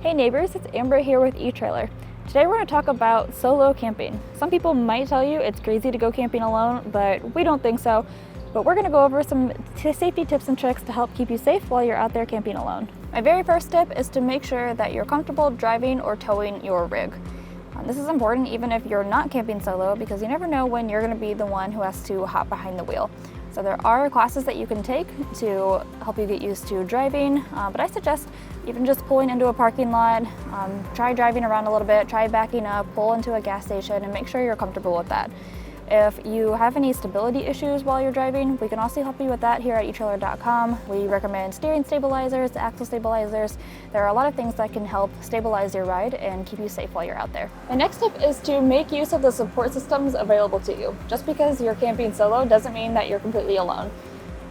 Hey neighbors, it's Amber here with eTrailer. Today we're going to talk about solo camping. Some people might tell you it's crazy to go camping alone, but we don't think so. But we're going to go over some safety tips and tricks to help keep you safe while you're out there camping alone. My very first tip is to make sure that you're comfortable driving or towing your rig. This is important even if you're not camping solo, because you never know when you're going to be the one who has to hop behind the wheel. So there are classes that you can take to help you get used to driving, but I suggest even just pulling into a parking lot, try driving around a little bit, try backing up, pull into a gas station, and make sure you're comfortable with that. If you have any stability issues while you're driving, we can also help you with that here at eTrailer.com. We recommend steering stabilizers, axle stabilizers. There are a lot of things that can help stabilize your ride and keep you safe while you're out there. My next tip is to make use of the support systems available to you. Just because you're camping solo doesn't mean that you're completely alone.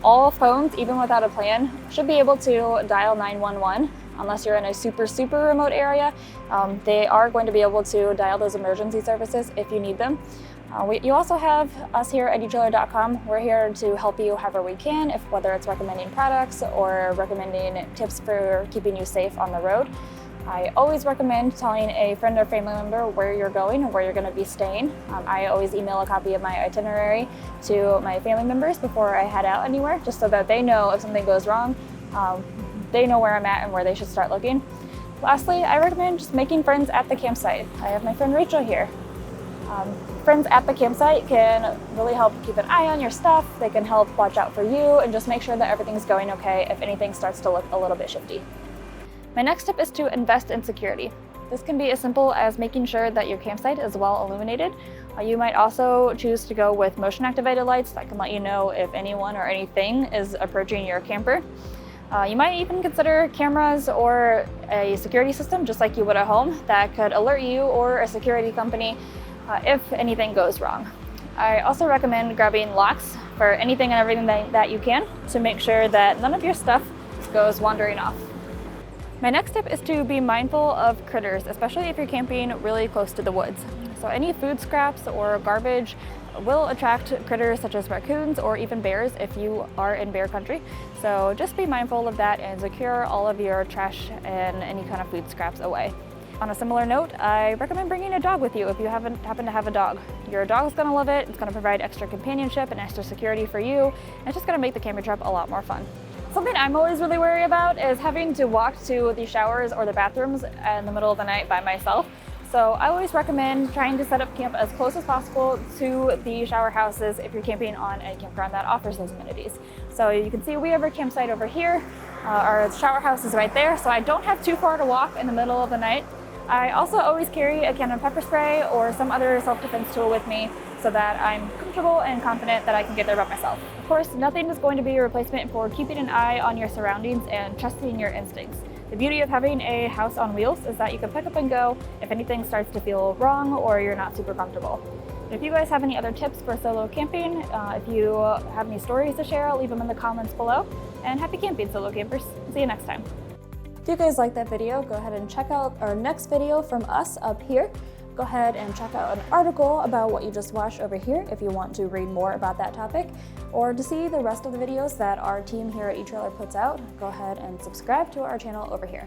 All phones, even without a plan, should be able to dial 911. Unless you're in a super remote area, they are going to be able to dial those emergency services if you need them. You also have us here at eTrailer.com. We're here to help you however we can, whether it's recommending products or recommending tips for keeping you safe on the road. I always recommend telling a friend or family member where you're going and where you're going to be staying. I always email a copy of my itinerary to my family members before I head out anywhere, just so that they know if something goes wrong. They know where I'm at and where they should start looking. Lastly, I recommend just making friends at the campsite. I have my friend Rachel here. Friends at the campsite can really help keep an eye on your stuff. They can help watch out for you and just make sure that everything's going okay if anything starts to look a little bit shifty. My next tip is to invest in security. This can be as simple as making sure that your campsite is well illuminated. You might also choose to go with motion activated lights that can let you know if anyone or anything is approaching your camper. You might even consider cameras or a security system, just like you would at home, that could alert you or a security company if anything goes wrong. I also recommend grabbing locks for anything and everything that you can to make sure that none of your stuff goes wandering off. My next tip is to be mindful of critters, especially if you're camping really close to the woods. So any food scraps or garbage will attract critters such as raccoons or even bears if you are in bear country. So just be mindful of that and secure all of your trash and any kind of food scraps away. On a similar note, I recommend bringing a dog with you if you happen to have a dog. Your dog's gonna love it. It's gonna provide extra companionship and extra security for you. And it's just gonna make the camping trip a lot more fun. Something I'm always really worried about is having to walk to the showers or the bathrooms in the middle of the night by myself. So I always recommend trying to set up camp as close as possible to the shower houses if you're camping on a campground that offers those amenities. So you can see we have our campsite over here. Our shower house is right there, so I don't have too far to walk in the middle of the night. I also always carry a can of pepper spray or some other self-defense tool with me so that I'm comfortable and confident that I can get there by myself. Of course, nothing is going to be a replacement for keeping an eye on your surroundings and trusting your instincts. The beauty of having a house on wheels is that you can pick up and go if anything starts to feel wrong or you're not super comfortable. If you guys have any other tips for solo camping, if you have any stories to share, leave them in the comments below. And happy camping, solo campers. See you next time. If you guys like that video, go ahead and check out our next video from us up here. Go ahead and check out an article about what you just watched over here if you want to read more about that topic, or to see the rest of the videos that our team here at eTrailer puts out, go ahead and subscribe to our channel over here.